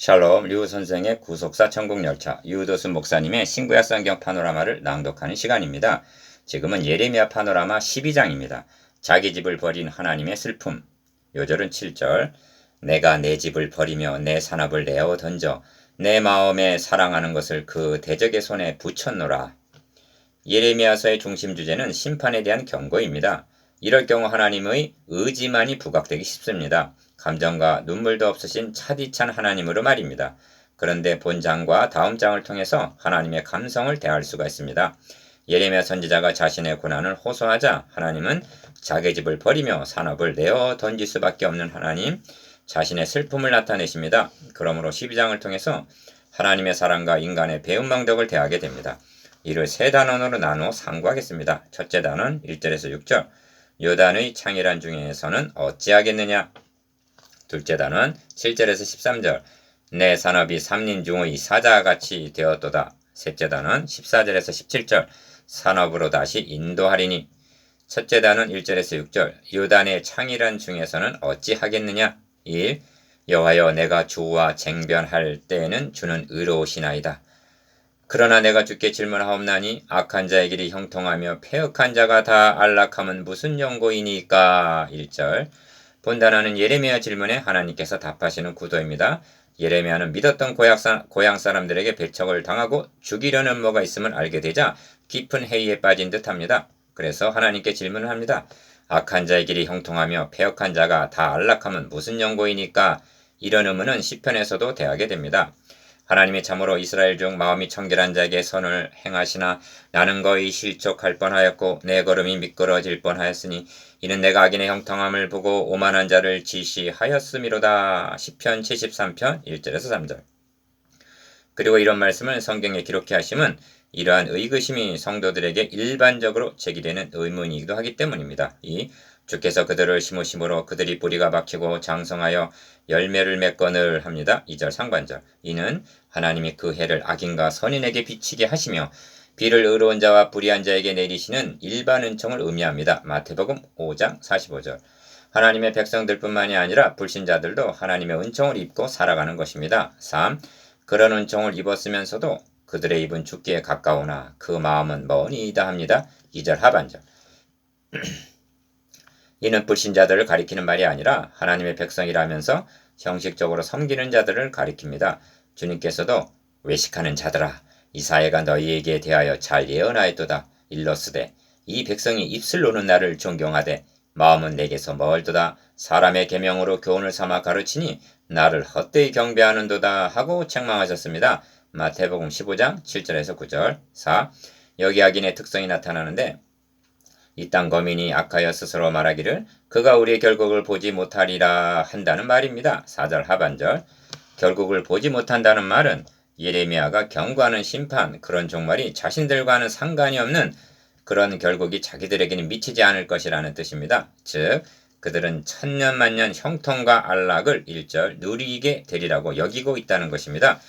샬롬 류 선생의 구속사 천국열차 유도순 목사님의 신구약 성경 파노라마를 낭독하는 시간입니다. 지금은 예레미야 파노라마 12장입니다. 자기 집을 버린 하나님의 슬픔. 요절은 7절. 내가 내 집을 버리며 내 산업을 내어 던져 내 마음에 사랑하는 것을 그 대적의 손에 붙였노라. 예레미야서의 중심 주제는 심판에 대한 경고입니다. 이럴 경우 하나님의 의지만이 부각되기 쉽습니다. 감정과 눈물도 없으신 차디찬 하나님으로 말입니다. 그런데 본장과 다음 장을 통해서 하나님의 감성을 대할 수가 있습니다. 예레미야 선지자가 자신의 고난을 호소하자 하나님은 자기 집을 버리며 산업을 내어 던질 수밖에 없는 하나님, 자신의 슬픔을 나타내십니다. 그러므로 12장을 통해서 하나님의 사랑과 인간의 배은망덕을 대하게 됩니다. 이를 세 단원으로 나누어 상고하겠습니다. 첫째 단원 1절에서 6절. 요단의 창이란 중에서는 어찌하겠느냐. 둘째 단원 7절에서 13절. 내 산업이 삼린 중의 사자같이 되었도다. 셋째 단원 14절에서 17절. 산업으로 다시 인도하리니. 첫째 단원 1절에서 6절. 요단의 창이란 중에서는 어찌하겠느냐. 1. 여호와여 내가 주와 쟁변할 때에는 주는 의로우시나이다. 그러나 내가 주께 질문하옵나니 악한 자의 길이 형통하며 패역한 자가 다 안락함은 무슨 연고이니까. 1절. 본단어는 예레미야 질문에 하나님께서 답하시는 구도입니다. 예레미야는 믿었던 고향 사람들에게 배척을 당하고 죽이려는 뭐가 있음을 알게 되자 깊은 회의에 빠진 듯합니다. 그래서 하나님께 질문을 합니다. 악한 자의 길이 형통하며 패역한 자가 다 안락함은 무슨 연고이니까. 이런 의문은 시편에서도 대하게 됩니다. 하나님이 참으로 이스라엘 중 마음이 청결한 자에게 선을 행하시나 나는 거의 실족할 뻔하였고 내 걸음이 미끄러질 뻔하였으니 이는 내가 악인의 형통함을 보고 오만한 자를 지시하였음이로다. 시편 73편 1절에서 3절. 그리고 이런 말씀을 성경에 기록해 하심은 이러한 의구심이 성도들에게 일반적으로 제기되는 의문이기도 하기 때문입니다. 이 주께서 그들을 심으심으로 그들이 뿌리가 박히고 장성하여 열매를 맺거늘 합니다. 2절 상반절. 이는 하나님이 그 해를 악인과 선인에게 비치게 하시며 비를 의로운 자와 불의한 자에게 내리시는 일반 은총을 의미합니다. 마태복음 5장 45절. 하나님의 백성들뿐만이 아니라 불신자들도 하나님의 은총을 입고 살아가는 것입니다. 3. 그런 은총을 입었으면서도 그들의 입은 죽기에 가까우나 그 마음은 머니이다 합니다. 2절 하반절. 이는 불신자들을 가리키는 말이 아니라 하나님의 백성이라면서 형식적으로 섬기는 자들을 가리킵니다. 주님께서도 외식하는 자들아 이사야가 너희에게 대하여 잘 예언하였도다. 일러스되 이 백성이 입술 노는 나를 존경하되 마음은 내게서 멀도다. 사람의 계명으로 교훈을 삼아 가르치니 나를 헛되이 경배하는도다 하고 책망하셨습니다. 마태복음 15장 7절에서 9절. 4. 여기 악인의 특성이 나타나는데 이 땅 거민이 악하여 스스로 말하기를 그가 우리의 결국을 보지 못하리라 한다는 말입니다. 4절 하반절. 결국을 보지 못한다는 말은 예레미야가 경고하는 심판, 그런 종말이 자신들과는 상관이 없는 그런 결국이 자기들에게는 미치지 않을 것이라는 뜻입니다. 즉 그들은 천년만년 형통과 안락을 1절 누리게 되리라고 여기고 있다는 것입니다.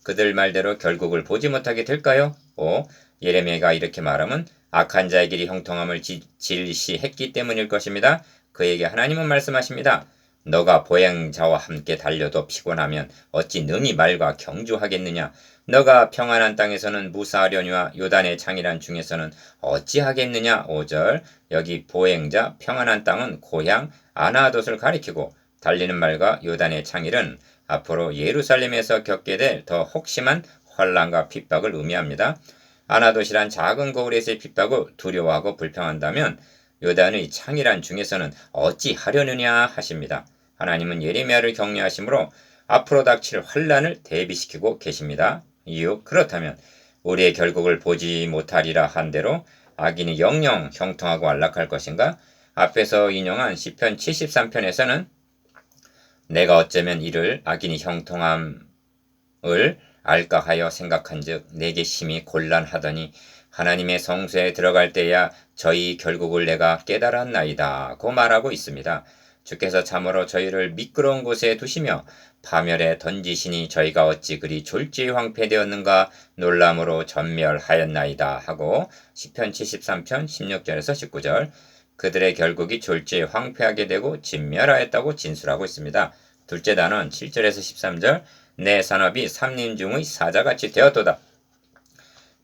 그들 말대로 결국을 보지 못하게 될까요? 5. 예레미야가 이렇게 말하면 악한 자의 길이 형통함을 질시했기 때문일 것입니다. 그에게 하나님은 말씀하십니다. 너가 보행자와 함께 달려도 피곤하면 어찌 능히 말과 경주하겠느냐. 너가 평안한 땅에서는 무사하려니와 요단의 창이란 중에서는 어찌하겠느냐. 5절. 여기 보행자 평안한 땅은 고향 아나돗을 가리키고 달리는 말과 요단의 창일은 앞으로 예루살렘에서 겪게 될 더 혹심한 환난과 핍박을 의미합니다. 아나돗이란 작은 거울에서의 핍박을 두려워하고 불평한다면 요단의 창이란 중에서는 어찌 하려느냐 하십니다. 하나님은 예레미야를 격려하시므로 앞으로 닥칠 환난을 대비시키고 계십니다. 이유 그렇다면 우리의 결국을 보지 못하리라 한 대로 악인이 영영 형통하고 안락할 것인가? 앞에서 인용한 시편 73편에서는 내가 어쩌면 이를 악인이 형통함을 알까 하여 생각한즉 내게 심히 곤란하더니 하나님의 성소에 들어갈 때야 저희 결국을 내가 깨달았나이다 고 말하고 있습니다. 주께서 참으로 저희를 미끄러운 곳에 두시며 파멸에 던지시니 저희가 어찌 그리 졸지에 황폐되었는가 놀람으로 전멸하였나이다 하고 시편 73편 16절에서 19절. 그들의 결국이 졸지에 황폐하게 되고 진멸하였다고 진술하고 있습니다. 둘째 단원 7절에서 13절 내 산업이 삼림 중의 사자같이 되었도다.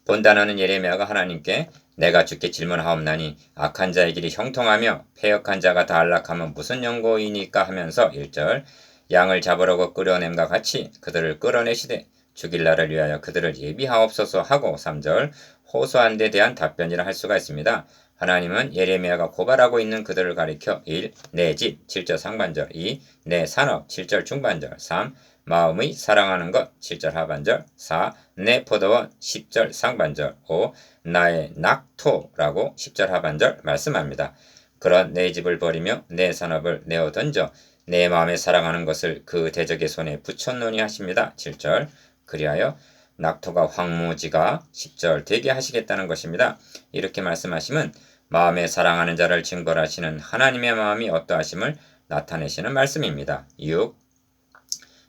본 단어는 예레미야가 하나님께 내가 주께 질문하옵나니 악한 자의 길이 형통하며 패역한 자가 다 안락하면 무슨 연고이니까 하면서 1절 양을 잡으려고 끌어냄과 같이 그들을 끌어내시되 죽일 날을 위하여 그들을 예비하옵소서 하고 3절 호소한 데 대한 답변이라 할 수가 있습니다. 하나님은 예레미야가 고발하고 있는 그들을 가리켜 1. 내 집 7절 상반절 2. 내 산업 7절 중반절 3. 마음의 사랑하는 것 7절 하반절 4. 내 포도원 10절 상반절 5. 나의 낙토라고 10절 하반절 말씀합니다. 그런 내 집을 버리며 내 산업을 내어 던져 내 마음에 사랑하는 것을 그 대적의 손에 붙였노니 하십니다. 7절 그리하여 낙토가 황무지가 10절 되게 하시겠다는 것입니다. 이렇게 말씀하시면 마음에 사랑하는 자를 징벌하시는 하나님의 마음이 어떠하심을 나타내시는 말씀입니다. 6.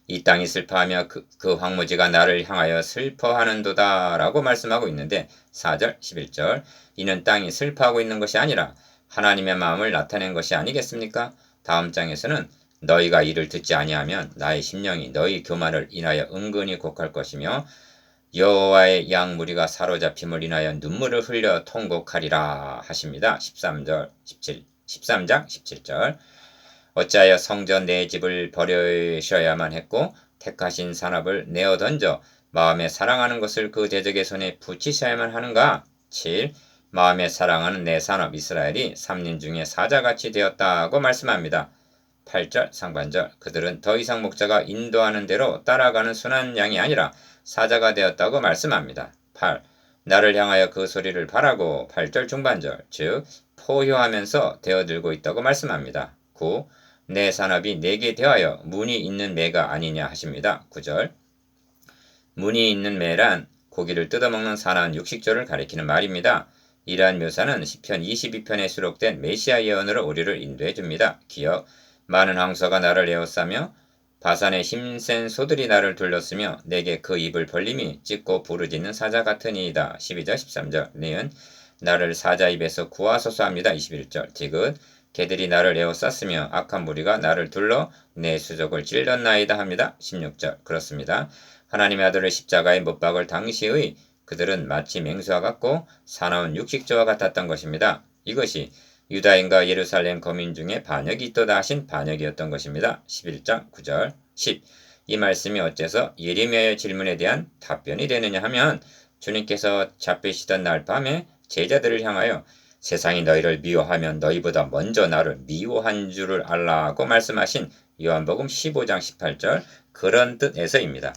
이 땅이 슬퍼하며 그 황무지가 나를 향하여 슬퍼하는도다 라고 말씀하고 있는데 4절 11절 이는 땅이 슬퍼하고 있는 것이 아니라 하나님의 마음을 나타낸 것이 아니겠습니까? 다음 장에서는 너희가 이를 듣지 아니하면 나의 심령이 너희 교만을 인하여 은근히 곡할 것이며 여호와의 양 무리가 사로잡힘을 인하여 눈물을 흘려 통곡하리라 하십니다. 13절 17 13장 17절 어찌하여 성전 내 집을 버리셔야만 했고 택하신 산업을 내어 던져 마음에 사랑하는 것을 그 대적의 손에 붙이셔야만 하는가? 7. 마음에 사랑하는 내 산업 이스라엘이 삼림 중에 사자같이 되었다고 말씀합니다. 8절 상반절 그들은 더 이상 목자가 인도하는 대로 따라가는 순한 양이 아니라 사자가 되었다고 말씀합니다. 8. 나를 향하여 그 소리를 바라고 8절 중반절 즉 포효하면서 되어들고 있다고 말씀합니다. 9. 내 산업이 내게 대하여 문이 있는 매가 아니냐 하십니다. 9절 문이 있는 매란 고기를 뜯어먹는 사나운 육식조를 가리키는 말입니다. 이러한 묘사는 시편 22편에 수록된 메시아 예언으로 우리를 인도해 줍니다. 기억 많은 황소가 나를 에워싸며 바산의 힘센 소들이 나를 둘렀으며 내게 그 입을 벌림이 찢고 부르짖는 사자 같으니이다. 12절 13절 니은 나를 사자 입에서 구하소서 합니다. 21절 디귿 개들이 나를 에워쌌으며 악한 무리가 나를 둘러 내 수족을 찔렀나이다 합니다. 16절 그렇습니다. 하나님의 아들을 십자가에 못 박을 당시의 그들은 마치 맹수와 같고 사나운 육식조와 같았던 것입니다. 이것이 유다인과 예루살렘 거민 중에 반역이 있도다 하신 반역이었던 것입니다. 11장 9절 10. 이 말씀이 어째서 예레미야의 질문에 대한 답변이 되느냐 하면 주님께서 잡히시던 날 밤에 제자들을 향하여 세상이 너희를 미워하면 너희보다 먼저 나를 미워한 줄을 알라고 말씀하신 요한복음 15장 18절 그런 뜻에서입니다.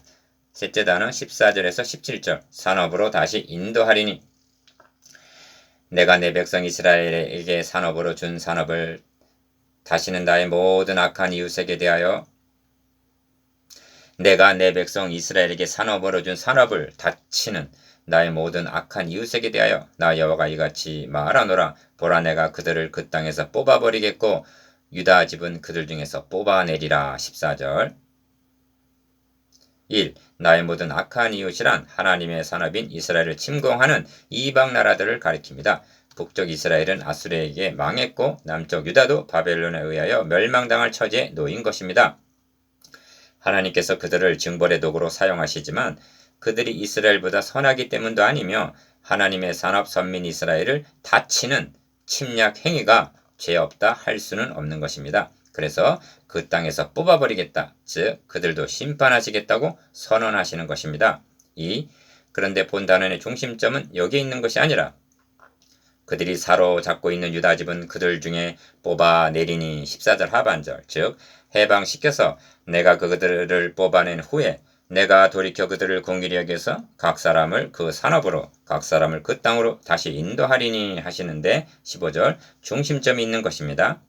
셋째 단어 14절에서 17절 산업으로 다시 인도하리니 내가 내 백성 이스라엘에게 산업으로 준 산업을 다시는 나의 모든 악한 이웃에게 대하여 내가 내 백성 이스라엘에게 산업으로 준 산업을 다치는 나의 모든 악한 이웃에게 대하여 나 여호와가 이같이 말하노라 보라 내가 그들을 그 땅에서 뽑아버리겠고 유다 집은 그들 중에서 뽑아내리라. 14절 1. 나의 모든 악한 이웃이란 하나님의 산업인 이스라엘을 침공하는 이방 나라들을 가리킵니다. 북쪽 이스라엘은 아수르에게 망했고 남쪽 유다도 바벨론에 의하여 멸망당할 처지에 놓인 것입니다. 하나님께서 그들을 징벌의 도구로 사용하시지만 그들이 이스라엘보다 선하기 때문도 아니며 하나님의 산업 선민 이스라엘을 다치는 침략 행위가 죄 없다 할 수는 없는 것입니다. 그래서 그 땅에서 뽑아버리겠다. 즉 그들도 심판하시겠다고 선언하시는 것입니다. 2. 그런데 본 단원의 중심점은 여기에 있는 것이 아니라 그들이 사로잡고 있는 유다 집은 그들 중에 뽑아내리니 14절 하반절 즉 해방시켜서 내가 그들을 뽑아낸 후에 내가 돌이켜 그들을 공의히 여겨서 각 사람을 그 산업으로 각 사람을 그 땅으로 다시 인도하리니 하시는데 15절 중심점이 있는 것입니다.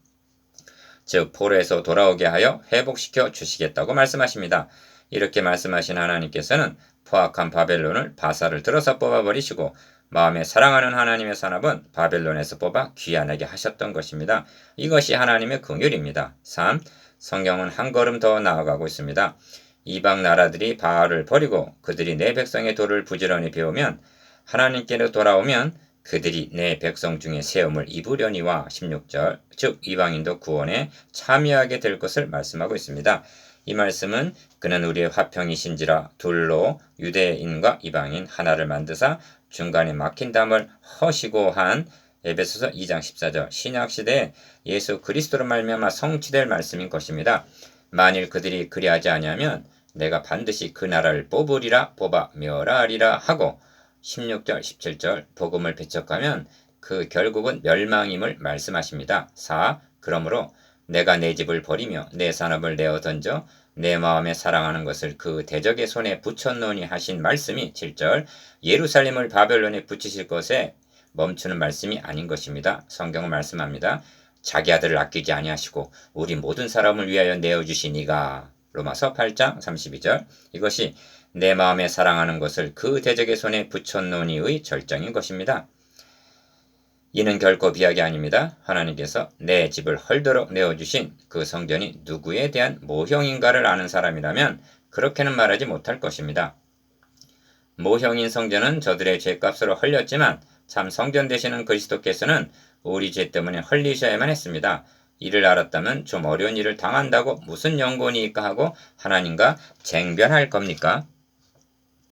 즉 포로에서 돌아오게 하여 회복시켜 주시겠다고 말씀하십니다. 이렇게 말씀하신 하나님께서는 포악한 바벨론을 바사를 들어서 뽑아버리시고 마음에 사랑하는 하나님의 산업은 바벨론에서 뽑아 귀환하게 하셨던 것입니다. 이것이 하나님의 긍휼입니다. 3. 성경은 한 걸음 더 나아가고 있습니다. 이방 나라들이 바알을 버리고 그들이 내 백성의 도를 부지런히 배우면 하나님께로 돌아오면 그들이 내 백성 중에 세움을 입으려니와 16절 즉 이방인도 구원에 참여하게 될 것을 말씀하고 있습니다. 이 말씀은 그는 우리의 화평이신지라 둘로 유대인과 이방인 하나를 만드사 중간에 막힌 담을 허시고 한 에베소서 2장 14절 신약시대에 예수 그리스도로 말미암아 성취될 말씀인 것입니다. 만일 그들이 그리하지 아니하면 내가 반드시 그 나라를 뽑으리라 뽑아 멸하리라 하고 16절 17절 복음을 배척하면 그 결국은 멸망임을 말씀하십니다. 4. 그러므로 내가 내 집을 버리며 내 산업을 내어 던져 내 마음에 사랑하는 것을 그 대적의 손에 붙였노니 하신 말씀이 7절 예루살렘을 바벨론에 붙이실 것에 멈추는 말씀이 아닌 것입니다. 성경은 말씀합니다. 자기 아들을 아끼지 아니하시고 우리 모든 사람을 위하여 내어주신 이가 로마서 8장 32절 이것이 내 마음에 사랑하는 것을 그 대적의 손에 붙였노니의 절정인 것입니다. 이는 결코 비약이 아닙니다. 하나님께서 내 집을 헐도록 내어주신 그 성전이 누구에 대한 모형인가를 아는 사람이라면 그렇게는 말하지 못할 것입니다. 모형인 성전은 저들의 죄값으로 헐렸지만 참 성전 되시는 그리스도께서는 우리 죄 때문에 헐리셔야만 했습니다. 이를 알았다면 좀 어려운 일을 당한다고 무슨 연고니까 하고 하나님과 쟁변할 겁니까?